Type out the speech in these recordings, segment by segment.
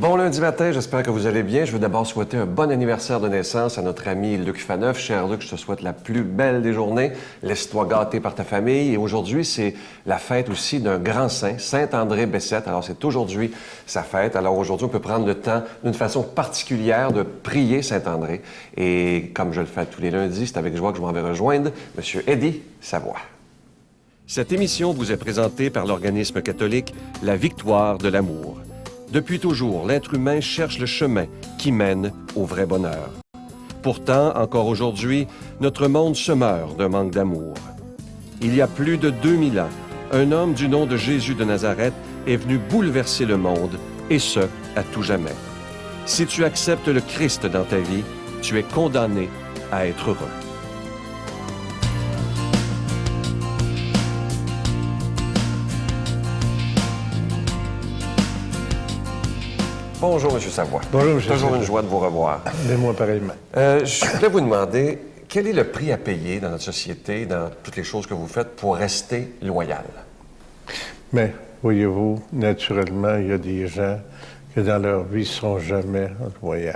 Bon lundi matin, j'espère que vous allez bien. Je veux d'abord souhaiter un bon anniversaire de naissance à notre ami Luc Faneuf. Cher Luc, je te souhaite la plus belle des journées. Laisse-toi gâter par ta famille. Et aujourd'hui, c'est la fête aussi d'un grand saint, Saint-André Bessette. Alors, c'est aujourd'hui sa fête. Alors, aujourd'hui, on peut prendre le temps d'une façon particulière de prier Saint-André. Et comme je le fais tous les lundis, c'est avec joie que je m'en vais rejoindre M. Eddie Savoie. Cette émission vous est présentée par l'organisme catholique La Victoire de l'amour. Depuis toujours, l'être humain cherche le chemin qui mène au vrai bonheur. Pourtant, encore aujourd'hui, notre monde se meurt d'un manque d'amour. Il y a plus de 2000 ans, un homme du nom de Jésus de Nazareth est venu bouleverser le monde, et ce, à tout jamais. Si tu acceptes le Christ dans ta vie, tu es condamné à être heureux. Bonjour, M. Savoie. Bonjour, M. Toujours une joie de vous revoir. Et moi, pareillement. Je voulais vous demander, quel est le prix à payer dans notre société, dans toutes les choses que vous faites, pour rester loyal? Mais, voyez-vous, naturellement, il y a des gens que dans leur vie ne sont jamais loyaux.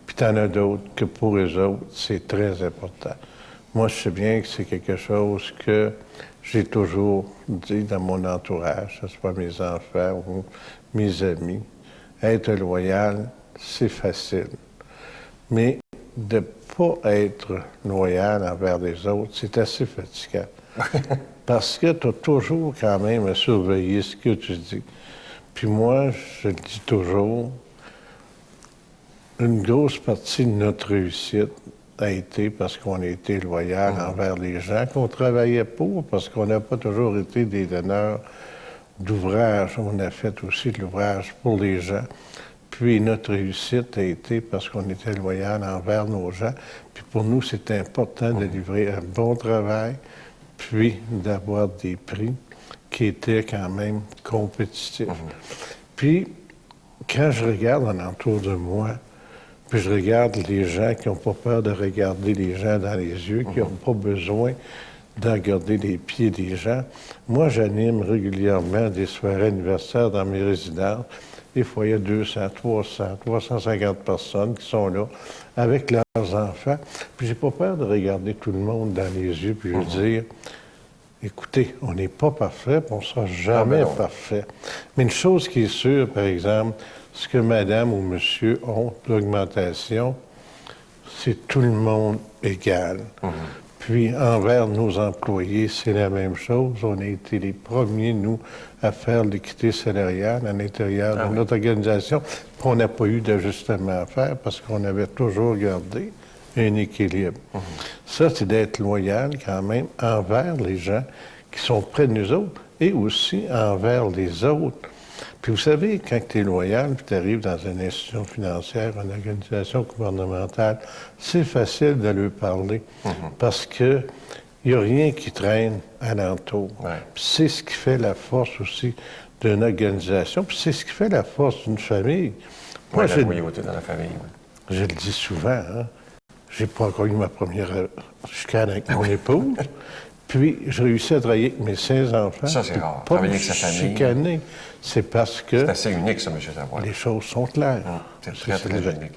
Puis il y en a d'autres que pour eux autres, c'est très important. Moi, je sais bien que c'est quelque chose que j'ai toujours dit dans mon entourage, que ce soit mes enfants ou mes amis. Être loyal, c'est facile. Mais de ne pas être loyal envers les autres, c'est assez fatigant. Parce que tu as toujours quand même à surveiller ce que tu dis. Puis moi, je le dis toujours, une grosse partie de notre réussite a été parce qu'on a été loyal envers les gens qu'on travaillait pour, parce qu'on n'a pas toujours été des donneurs d'ouvrage. On a fait aussi de l'ouvrage pour les gens. Puis notre réussite a été parce qu'on était loyal envers nos gens. Puis pour nous, c'est important de livrer un bon travail, puis d'avoir des prix qui étaient quand même compétitifs. Puis, quand je regarde alentour de moi, puis je regarde les gens qui n'ont pas peur de regarder les gens dans les yeux, qui n'ont pas besoin de regarder les pieds des gens. Moi, j'anime régulièrement des soirées anniversaires dans mes résidences. Des fois, il y a 200, 300, 350 personnes qui sont là avec leurs enfants. Puis j'ai pas peur de regarder tout le monde dans les yeux puis de dire, écoutez, on n'est pas parfait, puis on ne sera jamais parfait. Mais une chose qui est sûre, par exemple, ce que madame ou monsieur ont d'augmentation, c'est tout le monde égal. Puis, envers nos employés, c'est la même chose. On a été les premiers, nous, à faire l'équité salariale à l'intérieur de notre organisation. Puis on n'a pas eu d'ajustement à faire parce qu'on avait toujours gardé un équilibre. Ça, c'est d'être loyal quand même envers les gens qui sont près de nous autres et aussi envers les autres. Puis vous savez, quand tu es loyal, puis tu arrives dans une institution financière, une organisation gouvernementale, c'est facile de leur parler parce que il n'y a rien qui traîne alentour. Puis c'est ce qui fait la force aussi d'une organisation, puis c'est ce qui fait la force d'une famille. Moi, la loyauté dans la famille. Je le dis souvent, hein? J'ai pas encore eu ma première chicane avec mon épouse. Puis, je réussis à travailler avec mes 16 enfants. Ça, c'est rare. Pas Travailler avec sa famille. chicaner. C'est parce que... C'est assez unique, ça, M. Savoie. Les choses sont claires. C'est très, très unique.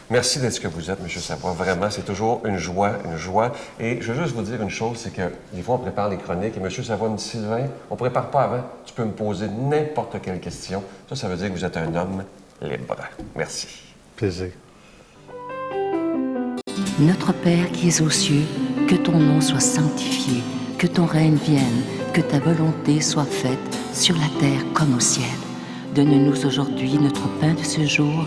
Merci d'être ce que vous êtes, M. Savoie. Vraiment, c'est toujours une joie, une joie. Et je veux juste vous dire une chose, c'est que des fois, on prépare les chroniques et M. Savoie me dit, Sylvain, on ne prépare pas avant. Tu peux me poser n'importe quelle question. Ça veut dire que vous êtes un homme libre. Merci. Plaisir. Notre Père qui es aux cieux, que ton nom soit sanctifié, que ton règne vienne, que ta volonté soit faite sur la terre comme au ciel. Donne-nous aujourd'hui notre pain de ce jour.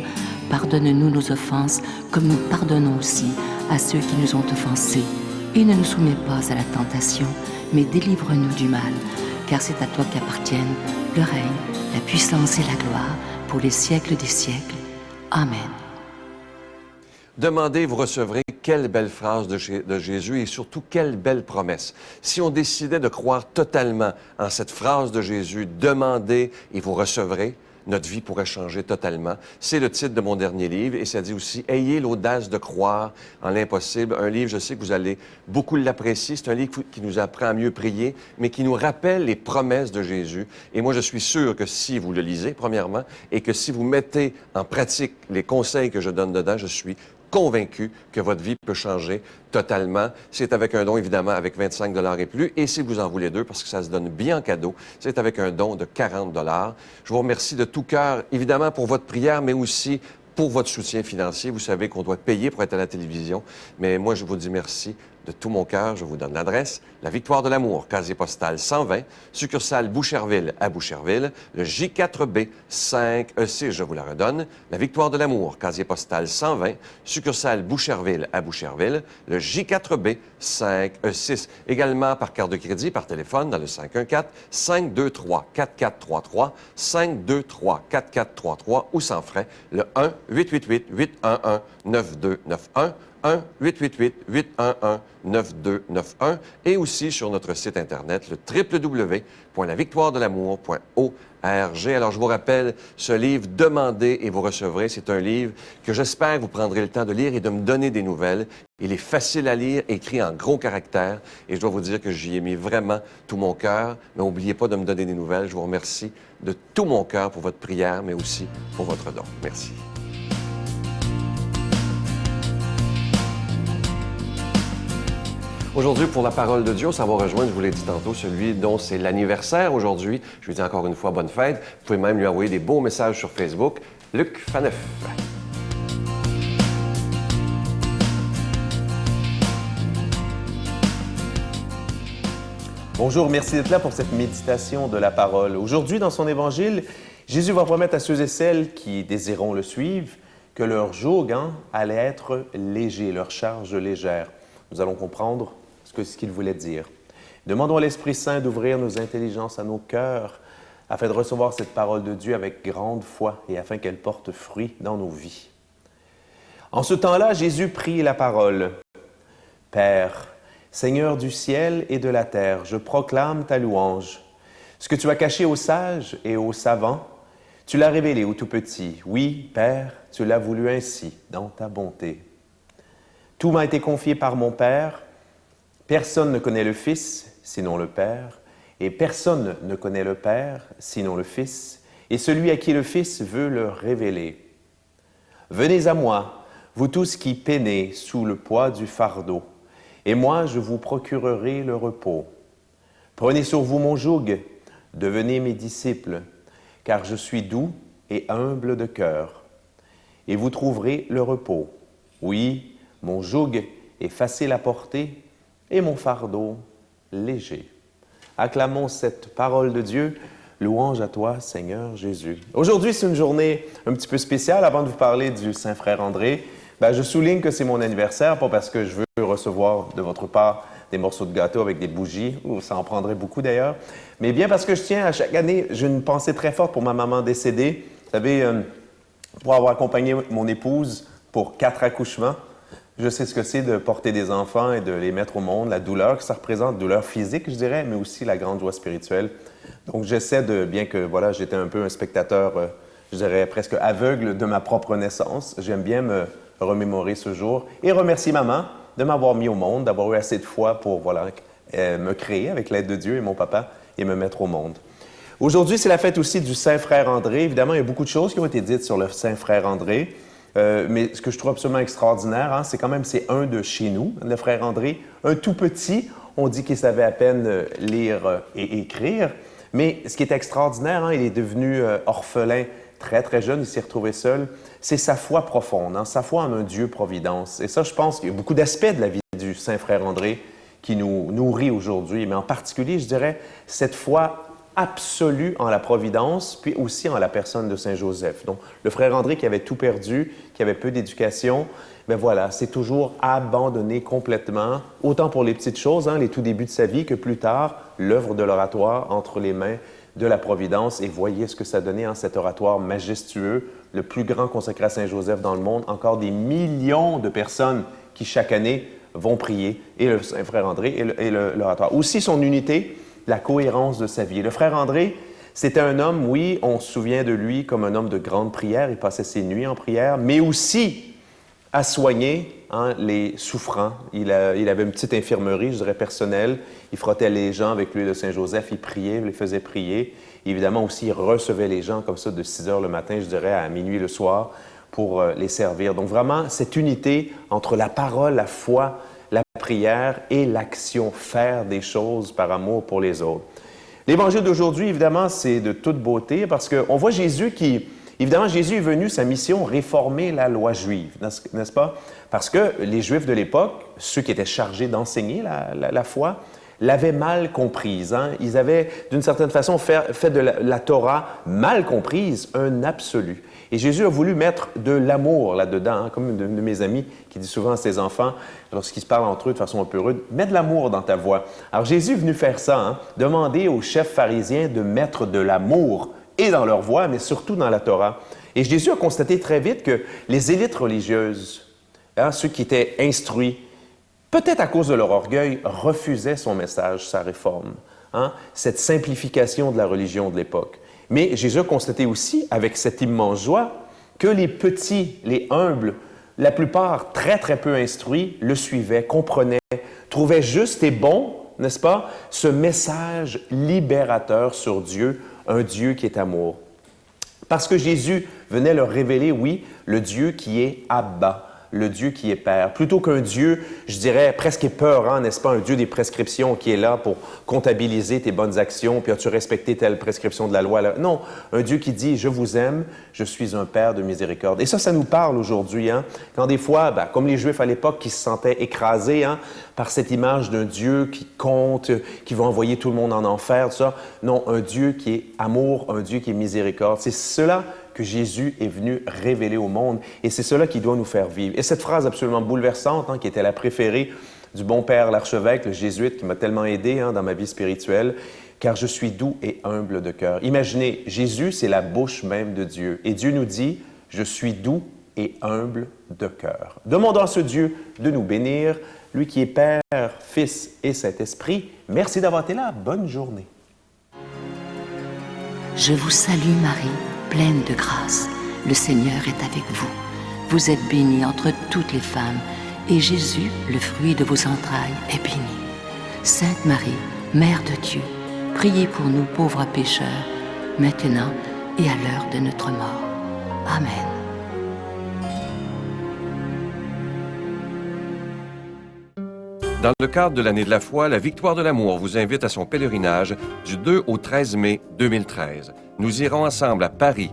Pardonne-nous nos offenses, comme nous pardonnons aussi à ceux qui nous ont offensés. Et ne nous soumets pas à la tentation, mais délivre-nous du mal, car c'est à toi qu'appartiennent le règne, la puissance et la gloire, pour les siècles des siècles. Amen. Demandez, vous recevrez. Quelle belle phrase de Jésus et surtout quelle belle promesse. Si on décidait de croire totalement en cette phrase de Jésus, demandez et vous recevrez, notre vie pourrait changer totalement. C'est le titre de mon dernier livre et ça dit aussi « Ayez l'audace de croire en l'impossible ». Un livre, je sais que vous allez beaucoup l'apprécier. C'est un livre qui nous apprend à mieux prier, mais qui nous rappelle les promesses de Jésus. Et moi, je suis sûr que si vous le lisez, premièrement, et que si vous mettez en pratique les conseils que je donne dedans, je suis convaincu que votre vie peut changer totalement. C'est avec un don, évidemment, avec 25 $ et plus. Et si vous en voulez deux, parce que ça se donne bien en cadeau, c'est avec un don de 40 $. Je vous remercie de tout cœur, évidemment, pour votre prière, mais aussi pour votre soutien financier. Vous savez qu'on doit payer pour être à la télévision, mais moi, je vous dis merci de tout mon cœur. Je vous donne l'adresse, la Victoire de l'Amour, casier postal 120, succursale Boucherville à Boucherville, le J4B 5E6, je vous la redonne, la Victoire de l'Amour, casier postal 120, succursale Boucherville à Boucherville, le J4B 5E6. Également par carte de crédit, par téléphone, dans le 514-523-4433, 523-4433 ou sans frais, le 1-888-811-9291, 1-888-811-9291 et aussi sur notre site Internet, le www.lavictoiredelamour.org. Alors, je vous rappelle, ce livre, Demandez et vous recevrez, c'est un livre que j'espère vous prendrez le temps de lire et de me donner des nouvelles. Il est facile à lire, écrit en gros caractères et je dois vous dire que j'y ai mis vraiment tout mon cœur. Mais n'oubliez pas de me donner des nouvelles. Je vous remercie de tout mon cœur pour votre prière, mais aussi pour votre don. Merci. Aujourd'hui, pour la parole de Dieu, ça va rejoindre, je vous l'ai dit tantôt, celui dont c'est l'anniversaire aujourd'hui. Je lui dis encore une fois bonne fête. Vous pouvez même lui envoyer des beaux messages sur Facebook. Luc Faneuf. Bonjour, merci d'être là pour cette méditation de la parole. Aujourd'hui, dans son évangile, Jésus va promettre à ceux et celles qui désireront le suivre que leur joug allait être léger, leur charge légère. Nous allons comprendre ce qu'il voulait dire. Demandons à l'Esprit Saint d'ouvrir nos intelligences à nos cœurs afin de recevoir cette parole de Dieu avec grande foi et afin qu'elle porte fruit dans nos vies. En ce temps-là, Jésus prit la parole. « Père, Seigneur du ciel et de la terre, je proclame ta louange. Ce que tu as caché aux sages et aux savants, tu l'as révélé aux tout-petits. Oui, Père, tu l'as voulu ainsi, dans ta bonté. Tout m'a été confié par mon Père. Personne ne connaît le Fils, sinon le Père, et personne ne connaît le Père, sinon le Fils, et celui à qui le Fils veut le révéler. Venez à moi, vous tous qui peinez sous le poids du fardeau, et moi je vous procurerai le repos. Prenez sur vous mon joug, devenez mes disciples, car je suis doux et humble de cœur, et vous trouverez le repos. Oui, mon joug est facile à porter, et mon fardeau léger. Acclamons cette parole de Dieu. Louange à toi, Seigneur Jésus. Aujourd'hui, c'est une journée un petit peu spéciale. Avant de vous parler du Saint-Frère André, je souligne que c'est mon anniversaire, pas parce que je veux recevoir de votre part des morceaux de gâteau avec des bougies, ou ça en prendrait beaucoup d'ailleurs, mais bien parce que je tiens à chaque année, j'ai une pensée très forte pour ma maman décédée. Vous savez, pour avoir accompagné mon épouse pour 4 accouchements, je sais ce que c'est de porter des enfants et de les mettre au monde, la douleur que ça représente, douleur physique, je dirais, mais aussi la grande joie spirituelle. Donc, j'essaie de, bien que, voilà, j'étais un peu un spectateur, je dirais, presque aveugle de ma propre naissance, j'aime bien me remémorer ce jour et remercier maman de m'avoir mis au monde, d'avoir eu assez de foi pour, voilà, me créer avec l'aide de Dieu et mon papa et me mettre au monde. Aujourd'hui, c'est la fête aussi du Saint-Frère André. Évidemment, il y a beaucoup de choses qui ont été dites sur le Saint-Frère André. Mais ce que je trouve absolument extraordinaire, c'est quand même, c'est un de chez nous, le frère André, un tout petit. On dit qu'il savait à peine lire et écrire. Mais ce qui est extraordinaire, il est devenu orphelin très, très jeune. Il s'est retrouvé seul. C'est sa foi profonde, sa foi en un Dieu providence. Et ça, je pense qu'il y a beaucoup d'aspects de la vie du Saint-Frère André qui nous nourrit aujourd'hui. Mais en particulier, je dirais, cette foi absolue en la providence, puis aussi en la personne de Saint Joseph. Donc, le frère André qui avait tout perdu, qui avait peu d'éducation, bien voilà, c'est toujours abandonné complètement, autant pour les petites choses, les tout débuts de sa vie, que plus tard, l'œuvre de l'oratoire entre les mains de la providence. Et voyez ce que ça donnait, cet oratoire majestueux, le plus grand consacré à Saint Joseph dans le monde. Encore des millions de personnes qui, chaque année, vont prier, et le Saint-Frère André et l'oratoire. Aussi son unité, la cohérence de sa vie. Le frère André, C'était un homme, oui, on se souvient de lui comme un homme de grande prière. Il passait ses nuits en prière, mais aussi à soigner les souffrants. Il avait une petite infirmerie, je dirais, personnelle. Il frottait les gens avec l'huile de Saint-Joseph. Il priait, il les faisait prier. Évidemment aussi, il recevait les gens comme ça de 6 heures le matin, je dirais, à minuit le soir pour les servir. Donc vraiment, cette unité entre la parole, la foi, la prière et l'action, faire des choses par amour pour les autres. L'Évangile d'aujourd'hui, évidemment, c'est de toute beauté parce qu'on voit Jésus qui... Évidemment, Jésus est venu, sa mission, réformer la loi juive, n'est-ce pas? Parce que les Juifs de l'époque, ceux qui étaient chargés d'enseigner la foi, l'avaient mal comprise. Hein? Ils avaient, d'une certaine façon, fait de la Torah mal comprise un absolu. Et Jésus a voulu mettre de l'amour là-dedans, hein? Comme une de mes amis qui dit souvent à ses enfants, lorsqu'ils se parlent entre eux de façon un peu rude, « Mets de l'amour dans ta voix ». Alors Jésus est venu faire ça, hein? Demander aux chefs pharisiens de mettre de l'amour et dans leur voix, mais surtout dans la Torah. Et Jésus a constaté très vite que les élites religieuses, hein, ceux qui étaient instruits, peut-être à cause de leur orgueil, refusaient son message, sa réforme, hein, cette simplification de la religion de l'époque. Mais Jésus a constaté aussi, avec cette immense joie, que les petits, les humbles, la plupart très, très peu instruits, le suivaient, comprenaient, trouvaient juste et bon, n'est-ce pas, ce message libérateur sur Dieu, un Dieu qui est amour. Parce que Jésus venait leur révéler, oui, le Dieu qui est Abba, le Dieu qui est Père, plutôt qu'un Dieu, je dirais, presque épeurant, n'est-ce pas, un Dieu des prescriptions qui est là pour comptabiliser tes bonnes actions, puis as-tu respecté telle prescription de la loi? Là? Non, un Dieu qui dit, je vous aime, je suis un Père de miséricorde. Et ça nous parle aujourd'hui, hein? Quand des fois, comme les Juifs à l'époque qui se sentaient écrasés hein, par cette image d'un Dieu qui compte, qui va envoyer tout le monde en enfer, tout ça. Non, un Dieu qui est amour, un Dieu qui est miséricorde. C'est cela que Jésus est venu révéler au monde. Et c'est cela qui doit nous faire vivre. Et cette phrase absolument bouleversante, hein, qui était la préférée du bon père l'archevêque, le jésuite, qui m'a tellement aidé hein, dans ma vie spirituelle, « Car je suis doux et humble de cœur ». Imaginez, Jésus, c'est la bouche même de Dieu. Et Dieu nous dit, « Je suis doux et humble de cœur ». Demandons à ce Dieu de nous bénir, lui qui est Père, Fils et Saint-Esprit. Merci d'avoir été là. Bonne journée. Je vous salue Marie, pleine de grâce. Le Seigneur est avec vous. Vous êtes bénie entre toutes les femmes, et Jésus, le fruit de vos entrailles, est béni. Sainte Marie, Mère de Dieu, priez pour nous pauvres pécheurs, maintenant et à l'heure de notre mort. Amen. Dans le cadre de l'année de la foi, la Victoire de l'amour vous invite à son pèlerinage du 2 au 13 mai 2013. Nous irons ensemble à Paris,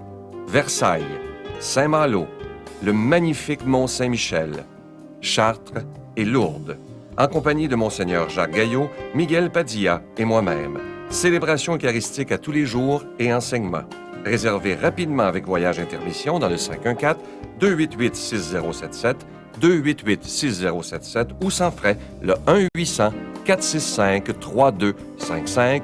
Versailles, Saint-Malo, le magnifique Mont-Saint-Michel, Chartres et Lourdes, en compagnie de Monseigneur Jacques Gaillot, Miguel Padilla et moi-même. Célébration eucharistique à tous les jours et enseignement. Réservez rapidement avec Voyage Intermission dans le 514-288-6077, 288-6077 ou sans frais le 1-800-465-3255,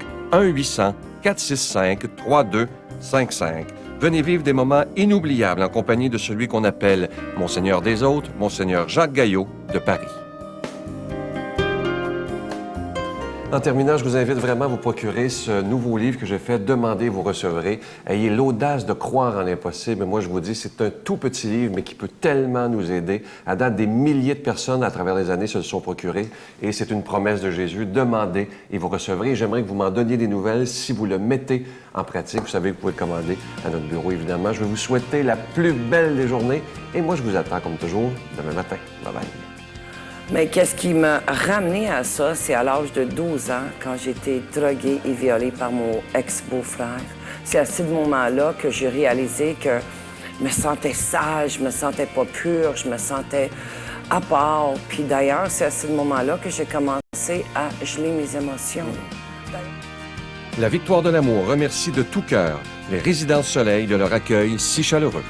1-800-465-3255. Venez vivre des moments inoubliables en compagnie de celui qu'on appelle Monseigneur des Autres, Monseigneur Jacques Gaillot de Paris. En terminant, je vous invite vraiment à vous procurer ce nouveau livre que j'ai fait, « Demandez, vous recevrez ». Ayez l'audace de croire en l'impossible. Moi, je vous dis, c'est un tout petit livre, mais qui peut tellement nous aider. À date, des milliers de personnes à travers les années se le sont procurés. Et c'est une promesse de Jésus. Demandez et vous recevrez. Et j'aimerais que vous m'en donniez des nouvelles si vous le mettez en pratique. Vous savez que vous pouvez le commander à notre bureau, évidemment. Je vais vous souhaiter la plus belle des journées. Et moi, je vous attends, comme toujours, demain matin. Bye-bye. Mais qu'est-ce qui m'a ramené à ça, c'est à l'âge de 12 ans, quand j'ai été droguée et violée par mon ex-beau-frère. C'est à ce moment-là que j'ai réalisé que je me sentais sage, je me sentais pas pure, je me sentais à part. Puis d'ailleurs, c'est à ce moment-là que j'ai commencé à geler mes émotions. La Victoire de l'amour remercie de tout cœur les Résidences Soleil de leur accueil si chaleureux.